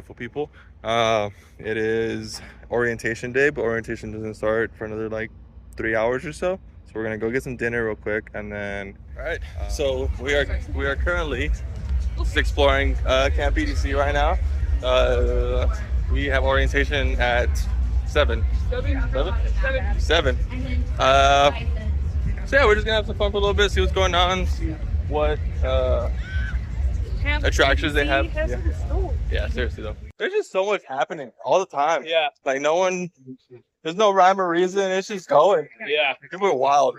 beautiful people. It is orientation day, but orientation doesn't start for another like 3 hours or so. So we're gonna go get some dinner real quick, and then all right. So we are currently just exploring Camp EDC right now. We have orientation at 7. 7. So yeah, we're just gonna have some fun for a little bit, see what's going on, see what attractions they have. Yeah, seriously though. There's just so much happening all the time. Yeah. Like there's no rhyme or reason, it's just going. Yeah. People are wild.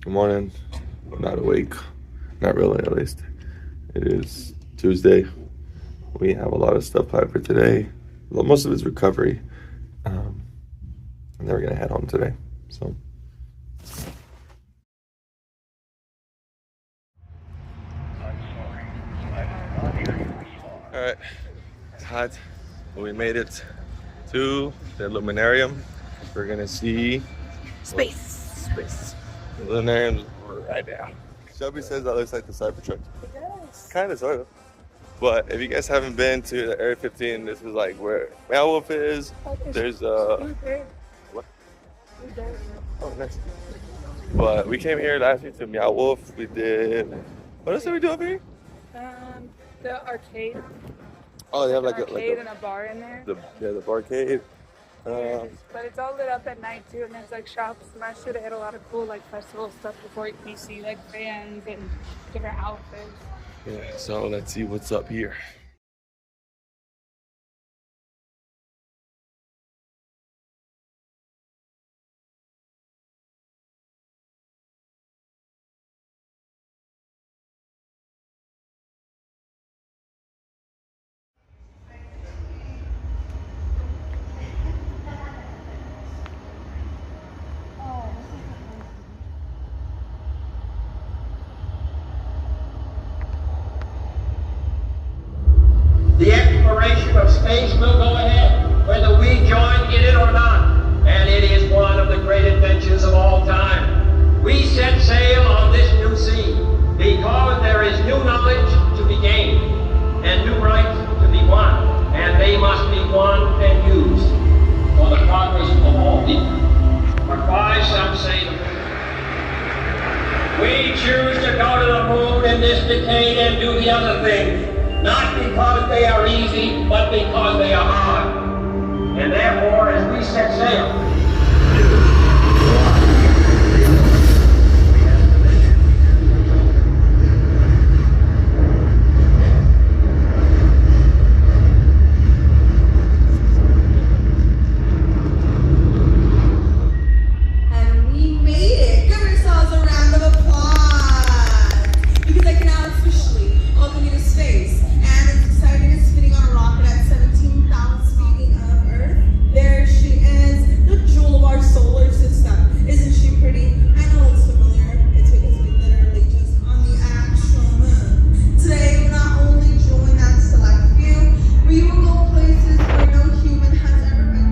Good morning. I'm not awake. Not really, at least. It is Tuesday. We have a lot of stuff planned for today. Well, most of it's recovery. And then we're going to head home today. So. All right. It's hot. But we made it to the Luminarium. We're going to see space. The Luminarium right now. Shelby says that looks like the Cybertruck. It does. Kind of, sort of. But if you guys haven't been to the Area 15, this is like where Meow Wolf is. There's what? Oh, nice. But we came here last year to Meow Wolf. We did. What else did we do up here? The arcade. Oh, they have like an arcade and a bar in there. The barcade. But it's all lit up at night too, and there's like shops. Last year they had a lot of cool like festival stuff before you see like bands and different outfits. Yeah, so let's see what's up here. The exploration of space will go ahead, whether we join in it or not, and it is one of the great adventures of all time. We set sail on this new sea because there is new knowledge to be gained and new rights to be won, and they must be won and used for the progress of all people. But why some say the moon? We choose to go to the moon in this decade and do the other things. Not because they are easy, but because they are hard. And therefore, as we set sail, And we made it! Give ourselves a round of applause! Because I can now officially welcome you to space. And it's exciting, it's spinning on a rocket at 17,000 feet of Earth. There she is, the jewel of our solar system. Isn't she pretty? I know it's familiar. It's because we literally just on the actual moon. Today, we'll not only join that select few, we will go places where no human has ever been.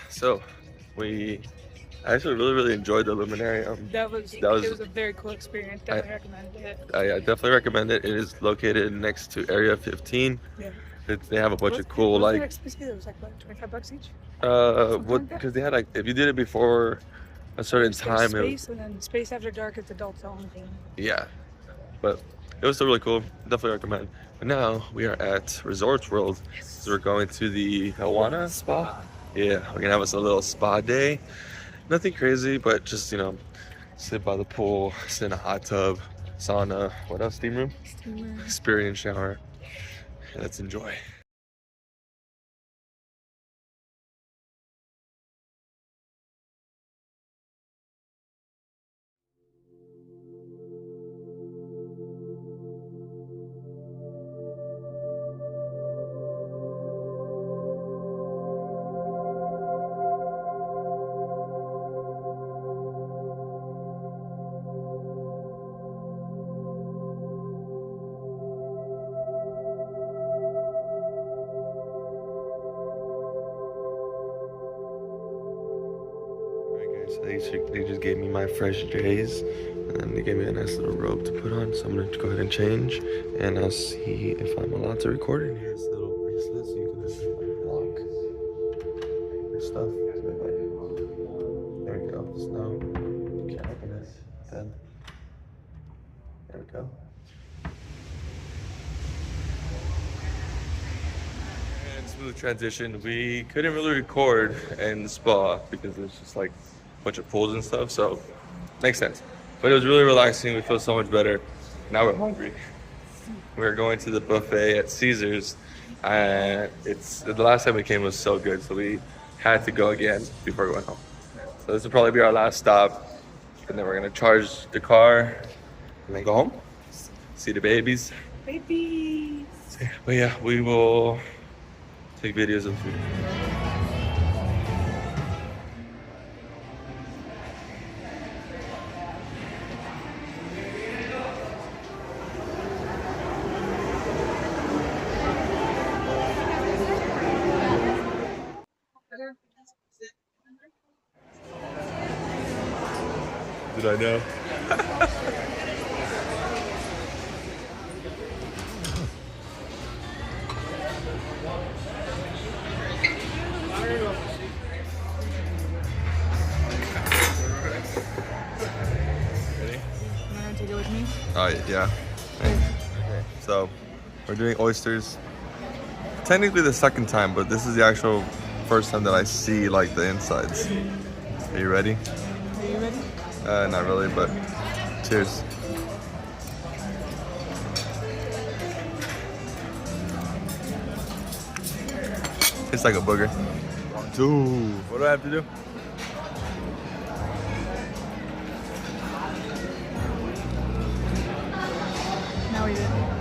So we actually really enjoyed the Luminarium. It was a very cool experience. Definitely recommend it. I definitely recommend it. It is located next to Area 15. Yeah. They have a bunch of cool like. It was like what, $25 each. What? Because they had like if you did it before a certain time. Space and then Space After Dark. It's adults only. Yeah, but it was still really cool. Definitely recommend. But now we are at Resorts World. So we're going to the Hawana Spa. Yeah, we're gonna have us a little spa day. Nothing crazy, but just sit by the pool, sit in a hot tub, sauna. What else? Steam room. Experience shower. Let's enjoy. basically just gave me my fresh J's, and then they gave me a nice little robe to put on. So I'm gonna go ahead and change, and I'll see if I'm allowed to record in here. This little bracelet, so you can just like block your stuff. There we go. Snow. You can't open it. Then there we go. Smooth transition. We couldn't really record in the spa because it's just like a bunch of pools and stuff, so makes sense. But it was really relaxing. We feel so much better. Now we're hungry. We're going to the buffet at Caesars, and it's the last time we came was so good, so we had to go again before going home. So this will probably be our last stop, and then we're gonna charge the car and then go home, see the babies. Babies. But yeah, we will take videos of food. Did I know? Take it with me. Oh yeah. Okay. So we're doing oysters. Technically the second time, but this is the actual first time that I see like the insides. Are you ready? Are you ready? Not really, but cheers. Tastes like a booger. 1, 2. What do I have to do? Now we did.